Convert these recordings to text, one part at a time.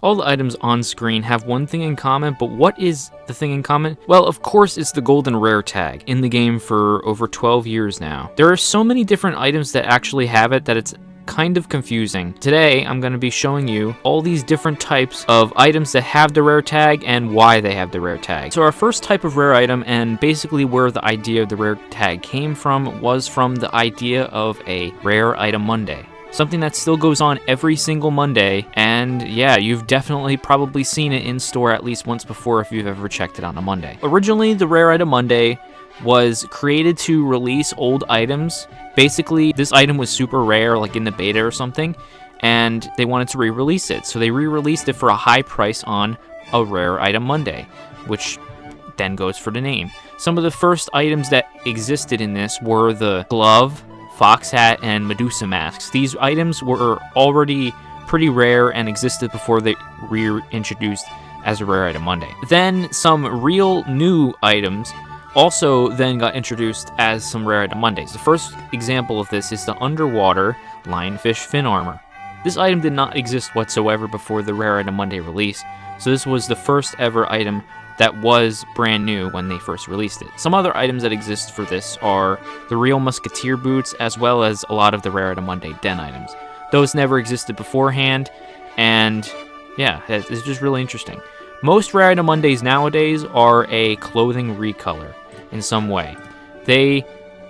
All the items on screen have one thing in common, but what is the thing in common? Well, of course, it's the golden rare tag, in the game for over 12 years now. There are so many different items that actually have it that it's kind of confusing. Today, I'm going to be showing you all these different types of items that have the rare tag and why they have the rare tag. So our first type of rare item, and basically where the idea of the rare tag came from, was from the idea of a Rare Item Monday. Something that still goes on every single Monday, and yeah, you've definitely probably seen it in store at least once before if you've ever checked it on a Monday. Originally, the Rare Item Monday was created to release old items. Basically, this item was super rare, like in the beta or something, and they wanted to re-release it. So they re-released it for a high price on a Rare Item Monday, which then goes for the name. Some of the first items that existed in this were the glove, fox hat, and Medusa masks. These items were already pretty rare and existed before they reintroduced as a Rare Item Monday. Then some real new items also then got introduced as some Rare Item Mondays. The first example of this is the underwater lionfish fin armor. This item did not exist whatsoever before the Rare Item Monday release, so this was the first ever item that was brand new when they first released it. Some other items that exist for this are the real musketeer boots, as well as a lot of the Rare Item Monday den items. Those never existed beforehand, and yeah, it's just really interesting. Most Rare Item Mondays nowadays are a clothing recolor in some way. They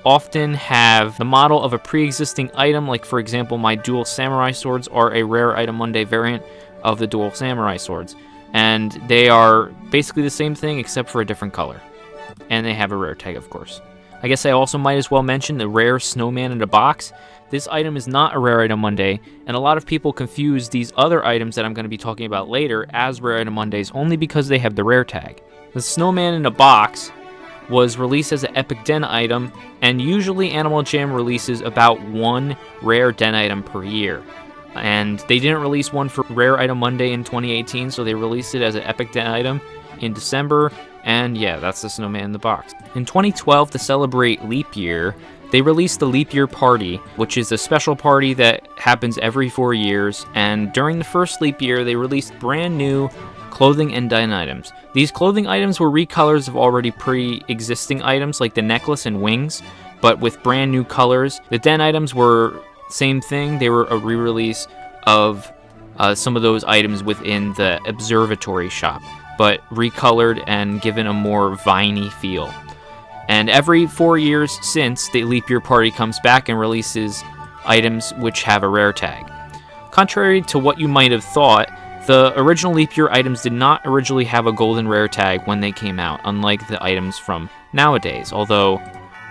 often have the model of a pre-existing item, like for example my dual samurai swords are a Rare Item Monday variant of the dual samurai swords. And they are basically the same thing except for a different color. And they have a rare tag, of course. I guess I also might as well mention the rare snowman in a box. This item is not a Rare Item Monday, and a lot of people confuse these other items that I'm going to be talking about later as Rare Item Mondays only because they have the rare tag. The snowman in a box was released as an Epic Den item, and usually Animal Jam releases about one rare Den item per year. And they didn't release one for Rare Item Monday in 2018, so they released it as an Epic Den item in December, and yeah, that's the snowman in the box. In 2012, to celebrate Leap Year, they released the Leap Year Party, which is a special party that happens every 4 years, and during the first Leap Year, they released brand new clothing and den items. These clothing items were recolors of already pre-existing items like the necklace and wings, but with brand new colors. The den items were same thing, they were a re-release of some of those items within the observatory shop, but recolored and given a more viney feel. And every 4 years since, the Leap Year Party comes back and releases items which have a rare tag. Contrary to what you might have thought, the original Leap Year items did not originally have a golden rare tag when they came out, unlike the items from nowadays, although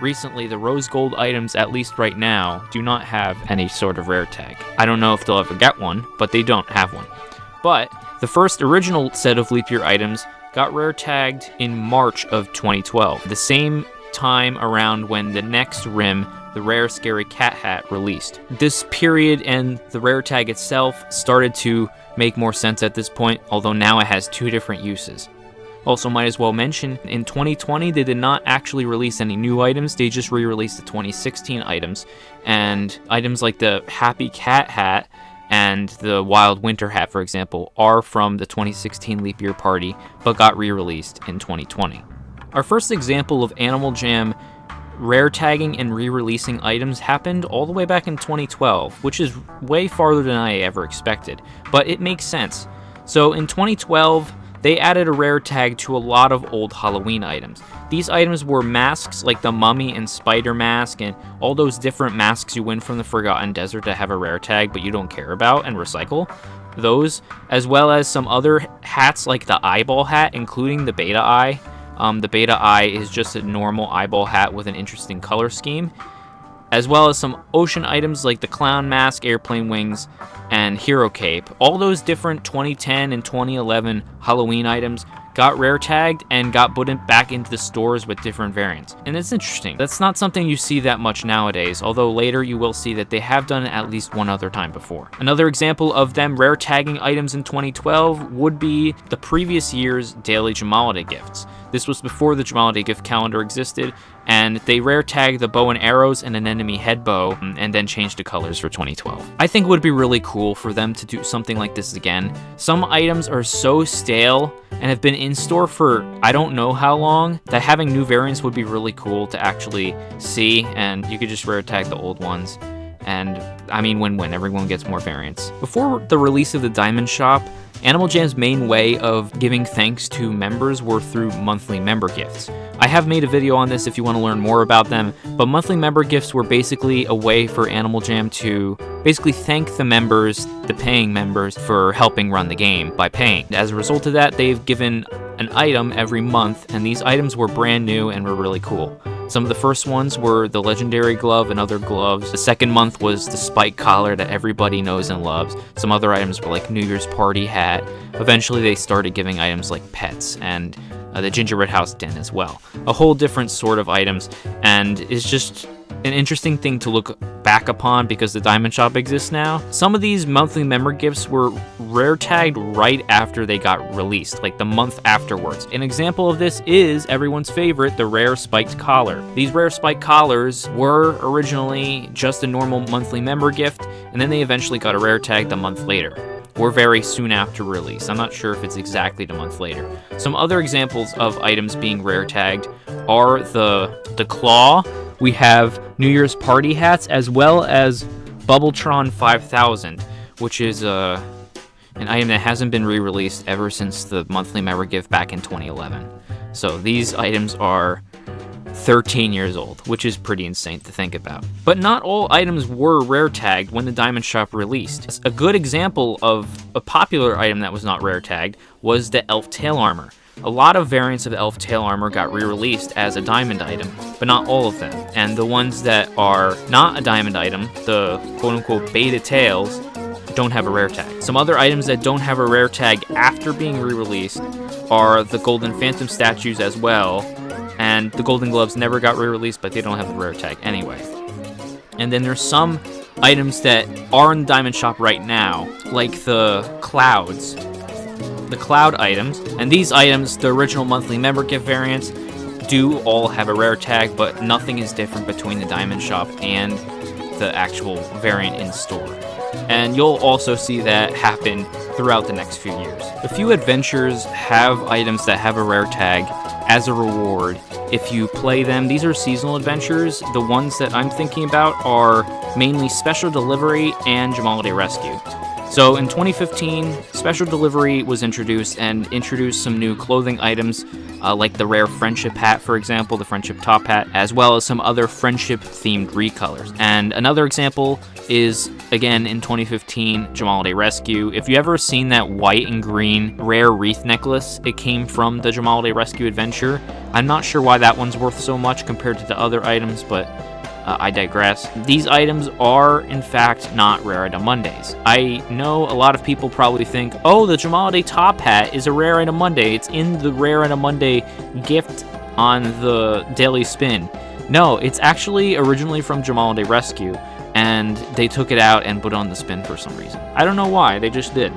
recently, the rose gold items, at least right now, do not have any sort of rare tag. I don't know if they'll ever get one, but they don't have one. But the first original set of Leap Year items got rare tagged in March of 2012, the same time around when the next rim, the rare scary cat hat, released. This period and the rare tag itself started to make more sense at this point, although now it has two different uses. Also might as well mention, in 2020 they did not actually release any new items, they just re-released the 2016 items, and items like the Happy Cat hat and the Wild Winter hat, for example, are from the 2016 Leap Year Party, but got re-released in 2020. Our first example of Animal Jam rare tagging and re-releasing items happened all the way back in 2012, which is way farther than I ever expected, but it makes sense. So in 2012, they added a rare tag to a lot of old Halloween items. These items were masks like the Mummy and Spider mask and all those different masks you win from the Forgotten Desert that have a rare tag but you don't care about and recycle. Those, as well as some other hats like the Eyeball hat, including the Beta Eye. The Beta Eye is just a normal eyeball hat with an interesting color scheme, as well as some ocean items like the Clown Mask, Airplane Wings, and Hero Cape. All those different 2010 and 2011 Halloween items got rare tagged and got put back into the stores with different variants. And it's interesting. That's not something you see that much nowadays, although later you will see that they have done it at least one other time before. Another example of them rare tagging items in 2012 would be the previous year's daily Jamalide gifts. This was before the Jamalide gift calendar existed, and they rare tagged the bow and arrows and an enemy head bow, and then changed the colors for 2012. I think it would be really cool for them to do something like this again. Some items are so stale and have been in store for I don't know how long that having new variants would be really cool to actually see, and you could just rare tag the old ones. And I mean, win-win, everyone gets more variants. Before the release of the Diamond Shop, Animal Jam's main way of giving thanks to members were through monthly member gifts. I have made a video on this if you want to learn more about them, but monthly member gifts were basically a way for Animal Jam to basically thank the members, the paying members, for helping run the game by paying. As a result of that, they've given an item every month, and these items were brand new and were really cool. Some of the first ones were the legendary glove and other gloves. The second month was the spike collar that everybody knows and loves. Some other items were like New Year's party hat. Eventually they started giving items like pets and the gingerbread house den as well. A whole different sort of items, and it's just an interesting thing to look back upon because the Diamond Shop exists now. Some of these monthly member gifts were rare tagged right after they got released, like the month afterwards. An example of this is everyone's favorite, the rare spiked collar. These rare spiked collars were originally just a normal monthly member gift, and then they eventually got a rare tag the month later, or very soon after release. I'm not sure if it's exactly the month later. Some other examples of items being rare tagged are the claw. We have New Year's party hats, as well as Bubbletron 5000, which is an item that hasn't been re-released ever since the monthly member gift back in 2011. So these items are 13 years old, which is pretty insane to think about. But not all items were rare tagged when the Diamond Shop released. A good example of a popular item that was not rare tagged was the Elf Tail Armor. A lot of variants of Elf Tail Armor got re-released as a diamond item, but not all of them. And the ones that are not a diamond item, the quote-unquote beta tails, don't have a rare tag. Some other items that don't have a rare tag after being re-released are the Golden Phantom statues as well, and the Golden Gloves never got re-released, but they don't have a rare tag anyway. And then there's some items that are in the Diamond Shop right now, like the clouds. The cloud items, and these items, the original monthly member gift variants, do all have a rare tag, but nothing is different between the Diamond Shop and the actual variant in store. And you'll also see that happen throughout the next few years. A few adventures have items that have a rare tag as a reward if you play them. These are seasonal adventures. The ones that I'm thinking about are mainly Special Delivery and Jamalide Rescue. So in 2015, Special Delivery was introduced and introduced some new clothing items, like the rare Friendship hat, for example, the Friendship top hat, as well as some other Friendship-themed recolors. And another example is, again, in 2015, Jamalide Rescue. If you ever seen that white and green rare wreath necklace, it came from the Jamalide Rescue adventure. I'm not sure why that one's worth so much compared to the other items, but I digress. These items are, in fact, not Rare Item Mondays. I know a lot of people probably think, oh, the Jamalide top hat is a Rare Item Monday. It's in the Rare Item Monday gift on the Daily Spin. No, it's actually originally from Jamalide Rescue, and they took it out and put it on the spin for some reason. I don't know why, they just did.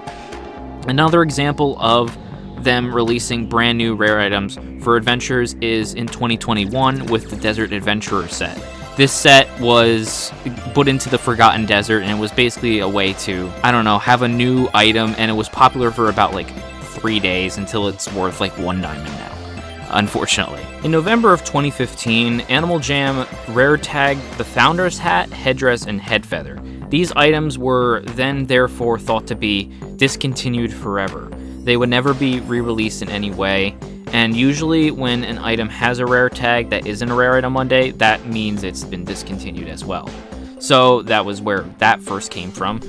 Another example of them releasing brand new rare items for adventures is in 2021 with the Desert Adventurer set. This set was put into the Forgotten Desert, and it was basically a way to, I don't know, have a new item, and it was popular for about like 3 days until it's worth like 1 diamond now, unfortunately. In November of 2015, Animal Jam rare tagged the Founder's Hat, Headdress, and Head Feather. These items were then therefore thought to be discontinued forever. They would never be re-released in any way. And usually when an item has a rare tag that isn't a Rare Item Monday, that means it's been discontinued as well. So that was where that first came from.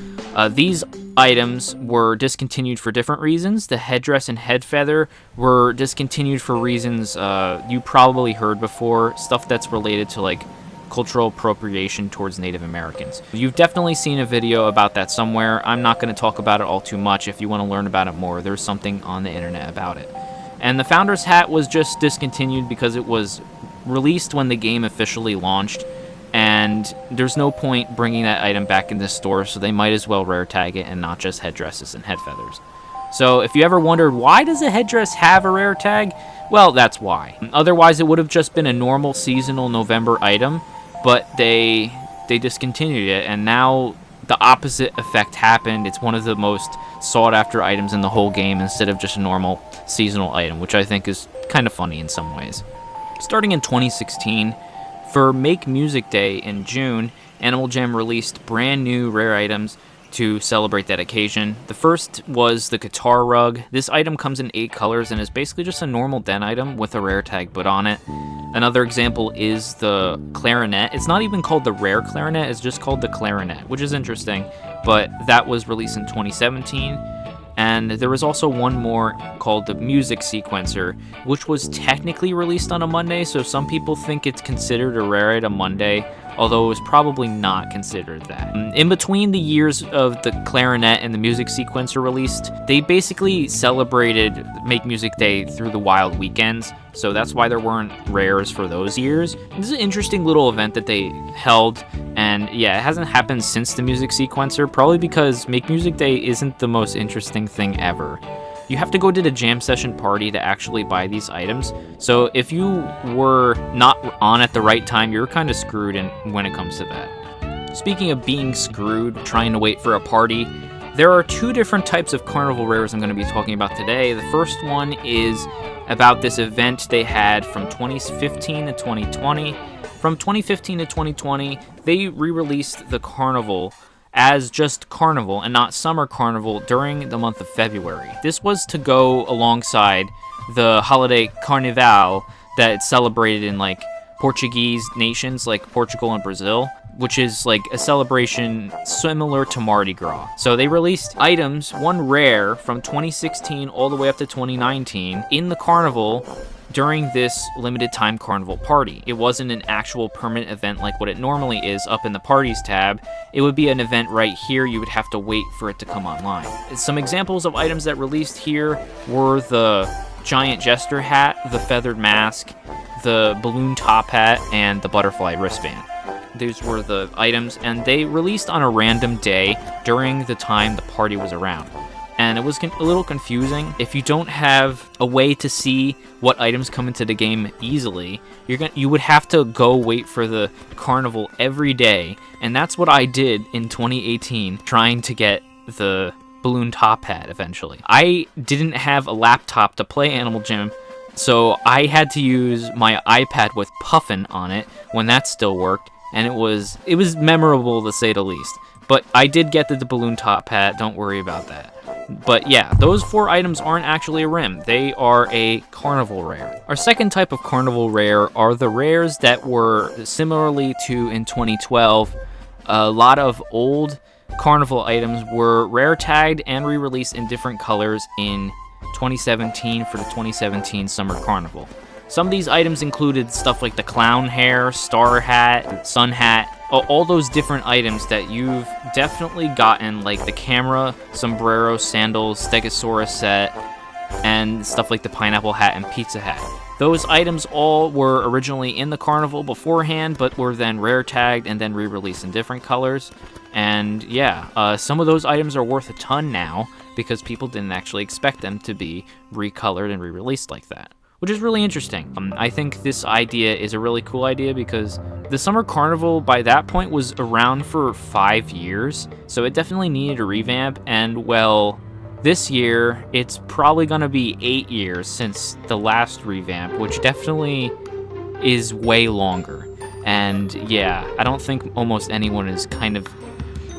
These items were discontinued for different reasons. The Headdress and Head Feather were discontinued for reasons you probably heard before, stuff that's related to like cultural appropriation towards Native Americans. You've definitely seen a video about that somewhere. I'm not going to talk about it all too much. If you want to learn about it more, there's something on the internet about it. And the Founder's Hat was just discontinued because it was released when the game officially launched, and there's no point bringing that item back in the store, so they might as well rare tag it and not just headdresses and head feathers. So if you ever wondered why does a headdress have a rare tag, well, that's why. Otherwise, it would have just been a normal seasonal November item, but they discontinued it, and now the opposite effect happened. It's one of the most sought after items in the whole game instead of just a normal seasonal item, which I think is kind of funny in some ways. Starting in 2016, for Make Music Day in June, Animal Jam released brand new rare items to celebrate that occasion. The first was the guitar rug. This item comes in 8 colors and is basically just a normal den item with a rare tag put on it. Another example is the clarinet. It's not even called the rare clarinet, it's just called the clarinet, which is interesting, but that was released in 2017. And there was also one more called the Music Sequencer, which was technically released on a Monday, so some people think it's considered a rare item Monday, although it was probably not considered that. In between the years of the clarinet and the Music Sequencer released, they basically celebrated Make Music Day through the wild weekends, so that's why there weren't rares for those years. This is an interesting little event that they held, and yeah, it hasn't happened since the Music Sequencer, probably because Make Music Day isn't the most interesting thing ever. You have to go to the jam session party to actually buy these items, so if you were not on at the right time, you're kind of screwed when it comes to that. Speaking of being screwed, trying to wait for a party, there are 2 different types of carnival rares I'm going to be talking about today. The first one is about this event they had from 2015 to 2020. From 2015 to 2020, they re-released the carnival as just Carnival and not Summer Carnival during the month of February. This was to go alongside the holiday Carnival that it's celebrated in like Portuguese nations like Portugal and Brazil, which is like a celebration similar to Mardi Gras. So they released items, one rare from 2016 all the way up to 2019 in the carnival during this limited time carnival party. It wasn't an actual permanent event like what it normally is up in the parties tab. It would be an event right here. You would have to wait for it to come online. Some examples of items that released here were the giant jester hat, the feathered mask, the balloon top hat, and the butterfly wristband. These were the items, and they released on a random day during the time the party was around. And it was a little confusing. If you don't have a way to see what items come into the game easily, you would have to go wait for the carnival every day. And that's what I did in 2018, trying to get the balloon top hat eventually. I didn't have a laptop to play Animal Jam, so I had to use my iPad with Puffin on it when that still worked, and it was memorable to say the least. But I did get the balloon top hat, don't worry about that. But yeah, those 4 items aren't actually a rim, they are a carnival rare. Our second type of carnival rare are the rares that were similarly to in 2012. A lot of old carnival items were rare tagged and re-released in different colors in 2017 for the 2017 Summer Carnival. Some of these items included stuff like the clown hair, star hat, sun hat, all those different items that you've definitely gotten, like the camera, sombrero, sandals, stegosaurus set, and stuff like the pineapple hat and pizza hat. Those items all were originally in the carnival beforehand, but were then rare tagged and then re-released in different colors. And yeah, some of those items are worth a ton now because people didn't actually expect them to be recolored and re-released like that, which is really interesting. I think this idea is a really cool idea because the Summer Carnival by that point was around for 5 years, so it definitely needed a revamp, and well, this year it's probably gonna be 8 years since the last revamp, which definitely is way longer. And yeah, I don't think almost anyone is kind of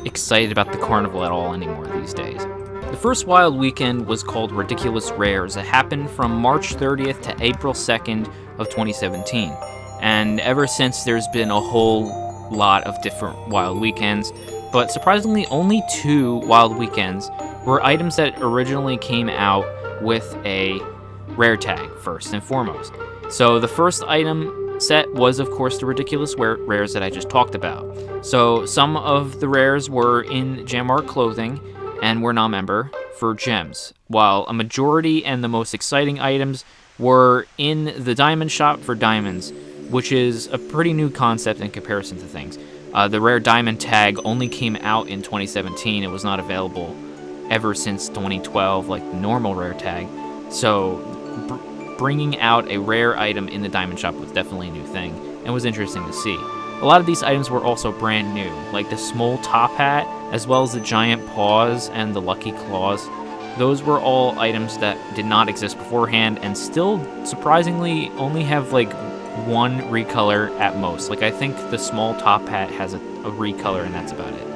excited about the carnival at all anymore these days. The first wild weekend was called Ridiculous Rares. It happened from March 30th to April 2nd of 2017. And ever since, there's been a whole lot of different wild weekends. But surprisingly, only 2 wild weekends were items that originally came out with a rare tag, first and foremost. So the first item set was, of course, the Ridiculous Rares that I just talked about. So some of the rares were in Jam Art clothing and were non-member. for gems, while a majority and the most exciting items were in the diamond shop for diamonds, which is a pretty new concept in comparison to things. The rare diamond tag only came out in 2017. It was not available ever since 2012, like the normal rare tag. So bringing out a rare item in the diamond shop was definitely a new thing, and was interesting to see. A lot of these items were also brand new, like the small top hat, as well as the giant paws and the lucky claws. Those were all items that did not exist beforehand, and still, surprisingly, only have like one recolor at most. Like, I think the small top hat has a recolor, and that's about it.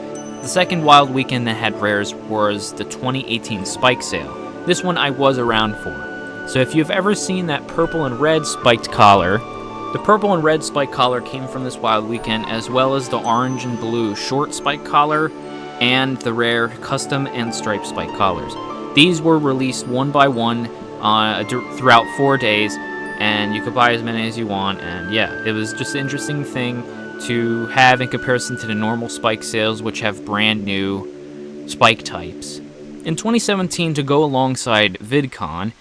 The second wild weekend that had rares was the 2018 Spike Sale. This one I was around for. So if you've ever seen that purple and red spiked collar, the purple and red spike collar came from this wild weekend, as well as the orange and blue short spike collar and the rare custom and striped spike collars. These were released one by one throughout 4 days, and you could buy as many as you want, and yeah, it was just an interesting thing to have in comparison to the normal spike sales, which have brand new spike types. In 2017, to go alongside VidCon,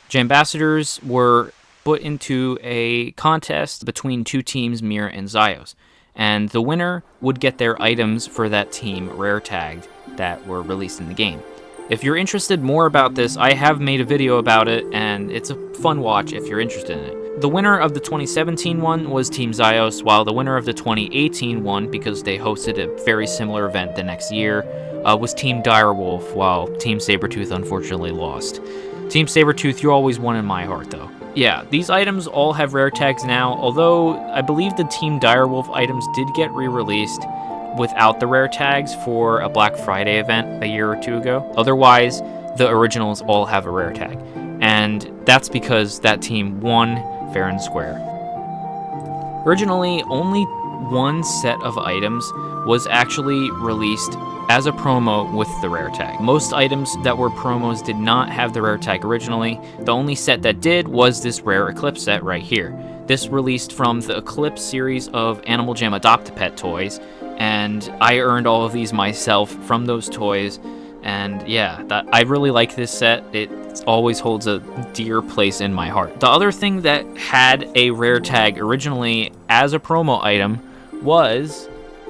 Jambassadors were put into a contest between two teams, Mira and Zios, and the winner would get their items for that team rare tagged that were released in the game. If you're interested more about this, I have made a video about it, and it's a fun watch if you're interested in it. The winner of the 2017 one was Team Zios, while the winner of the 2018 one, because they hosted a very similar event the next year, was Team Direwolf, while Team Sabretooth unfortunately lost. Team Sabretooth, you always won in my heart, though. Yeah, these items all have rare tags now, although I believe the Team Direwolf items did get re-released without the rare tags for a Black Friday event a year or two ago. Otherwise, the originals all have a rare tag, and that's because that team won fair and square. Originally, only one set of items was actually released as a promo with the rare tag. Most items that were promos did not have the rare tag originally. The only set that did was this rare Eclipse set right here. This released from the Eclipse series of Animal Jam Adopt-A-Pet toys, and I earned all of these myself from those toys. And yeah, I really like this set. It always holds a dear place in my heart. The other thing that had a rare tag originally as a promo item was,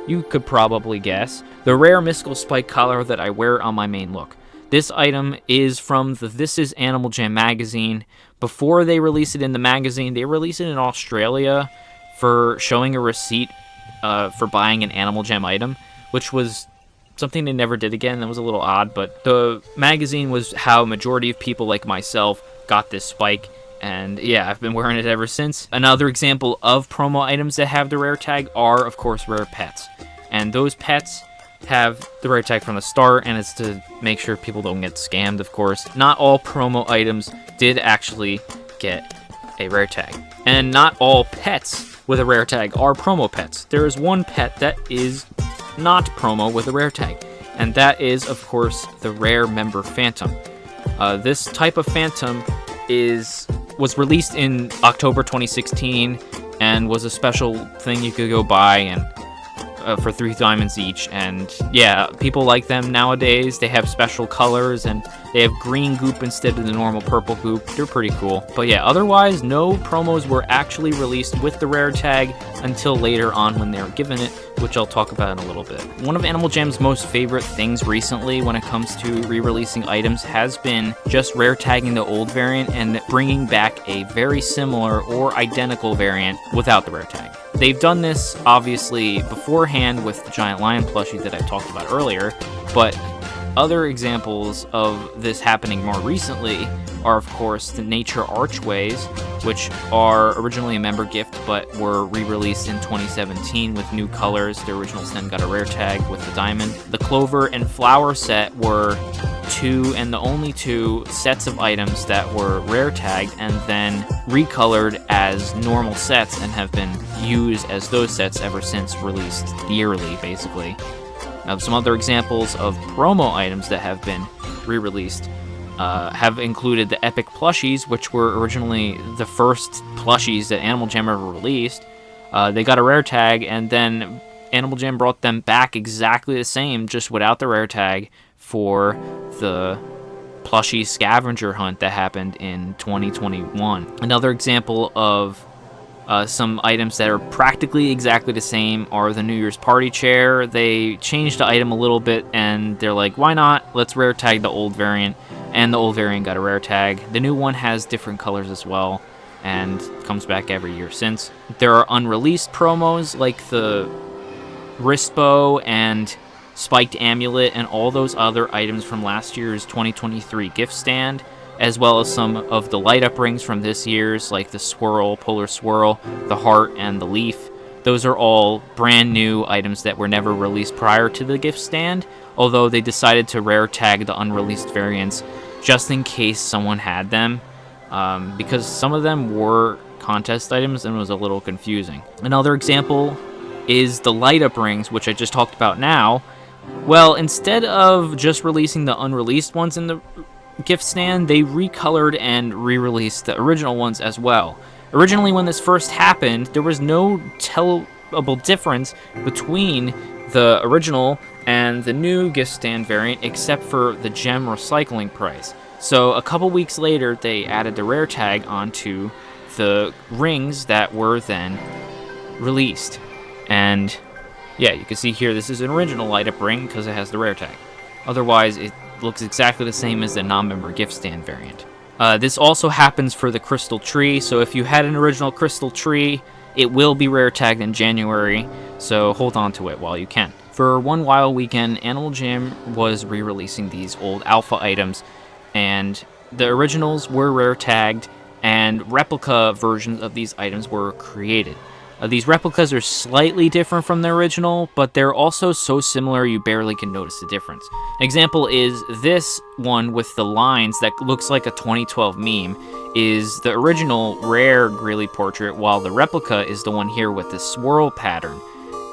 you could probably guess, the rare mystical spike collar that I wear on my main look. This item is from the This Is Animal Jam magazine. Before they release it in the magazine, they release it in Australia for showing a receipt for buying an Animal Jam item, which was something they never did again. That was a little odd, but the magazine was how a majority of people like myself got this spike, and yeah, I've been wearing it ever since. Another example of promo items that have the rare tag are, of course, rare pets, and those pets have the rare tag from the start, and it's to make sure people don't get scammed, of course. Not all promo items did actually get a rare tag, and not all pets with a rare tag are promo pets. There is one pet that is not promo with a rare tag, and that is, of course, the rare member Phantom. This type of Phantom was released in October 2016 and was a special thing you could go buy and for 3 diamonds each. And yeah, people like them nowadays. They have special colors, and they have green goop instead of the normal purple goop. They're pretty cool. But yeah, otherwise, no promos were actually released with the rare tag until later on when they were given it, which I'll talk about in a little bit. One of Animal Jam's most favorite things recently when it comes to re-releasing items has been just rare tagging the old variant and bringing back a very similar or identical variant without the rare tag. They've done this, obviously, beforehand with the Giant Lion plushie that I talked about earlier, but other examples of this happening more recently are, of course, the Nature Archways, which are originally a member gift but were re-released in 2017 with new colors. The originals then got a rare tag with the diamond. The Clover and Flower set were 2 and the only 2 sets of items that were rare tagged and then recolored as normal sets and have been used as those sets ever since, released yearly, basically. Some other examples of promo items that have been re-released have included the Epic plushies, which were originally the first plushies that Animal Jam ever released. They got a rare tag, and then Animal Jam brought them back exactly the same, just without the rare tag, for the plushie scavenger hunt that happened in 2021. Another example of some items that are practically exactly the same are the New Year's party chair. They changed the item a little bit, and they're like, why not? Let's rare tag the old variant, and the old variant got a rare tag. The new one has different colors as well, and comes back every year since. There are unreleased promos like the wrist bow and spiked amulet and all those other items from last year's 2023 gift stand, as well as some of the light up rings from this year's, like the swirl, polar swirl, the heart, and the leaf. Those are all brand new items that were never released prior to the gift stand, although they decided to rare tag the unreleased variants just in case someone had them, because some of them were contest items and it was a little confusing. Another example is the light up rings, which I just talked about now. Well, instead of just releasing the unreleased ones in the gift stand, they recolored and re-released the original ones as well. Originally, when this first happened, there was no tellable difference between the original and the new gift stand variant except for the gem recycling price. So a couple weeks later, they added the rare tag onto the rings that were then released. And yeah, you can see here this is an original light up ring because it has the rare tag. Otherwise, it looks exactly the same as the non-member gift stand variant. This also happens for the crystal tree, so if you had an original crystal tree, it will be rare tagged in January, so hold on to it while you can. For one wild weekend, Animal Jam was re-releasing these old alpha items, and the originals were rare tagged, and replica versions of these items were created. These replicas are slightly different from the original, but they're also so similar you barely can notice the difference. An example is this one with the lines that looks like a 2012 meme is the original rare Greeley portrait, while the replica is the one here with the swirl pattern.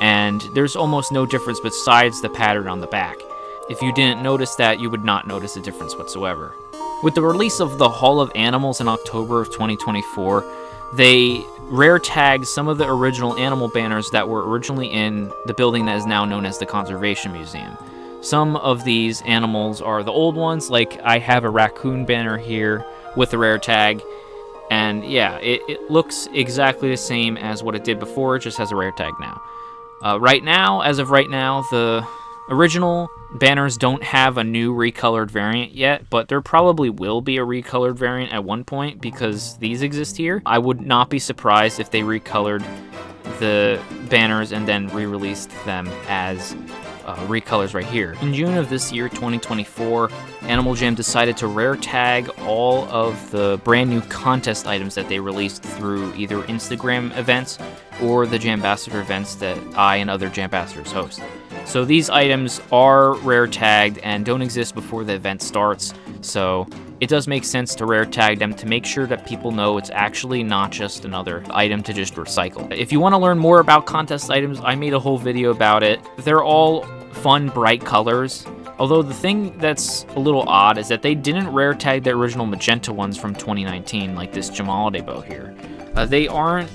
And there's almost no difference besides the pattern on the back. If you didn't notice that, you would not notice a difference whatsoever. With the release of the Hall of Animals in October of 2024, they rare tagged some of the original animal banners that were originally in the building that is now known as the Conservation Museum. Some of these animals are the old ones, like I have a raccoon banner here with a rare tag, and yeah, it looks exactly the same as what it did before, it just has a rare tag now. As of right now, the original banners don't have a new recolored variant yet, but there probably will be a recolored variant at one point because these exist here. I would not be surprised if they recolored the banners and then re-released them as recolors right here. In June of this year, 2024, Animal Jam decided to rare tag all of the brand new contest items that they released through either Instagram events or the Jambassador events that I and other Jambassadors host. So these items are rare tagged and don't exist before the event starts, so it does make sense to rare tag them to make sure that people know it's actually not just another item to just recycle. If you want to learn more about contest items, I made a whole video about it. They're all fun, bright colors. Although the thing that's a little odd is that they didn't rare tag the original magenta ones from 2019, like this Jamalade bow here. They aren't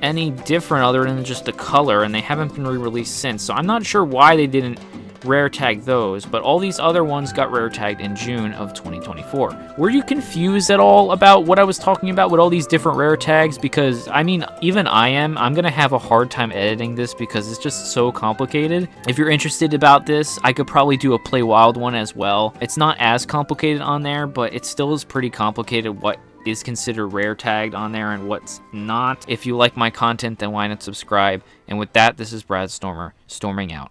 any different other than just the color, and they haven't been re-released since, so I'm not sure why they didn't rare tag those, but all these other ones got rare tagged in June of 2024. Were you confused at all about what I was talking about with all these different rare tags? Because, I mean, even I'm gonna have a hard time editing this because it's just so complicated. If you're interested about this, I could probably do a Play Wild one as well. It's not as complicated on there, but it still is pretty complicated what is considered rare tagged on there and what's not. If you like my content, then why not subscribe? And with that, this is Brad Stormer, storming out.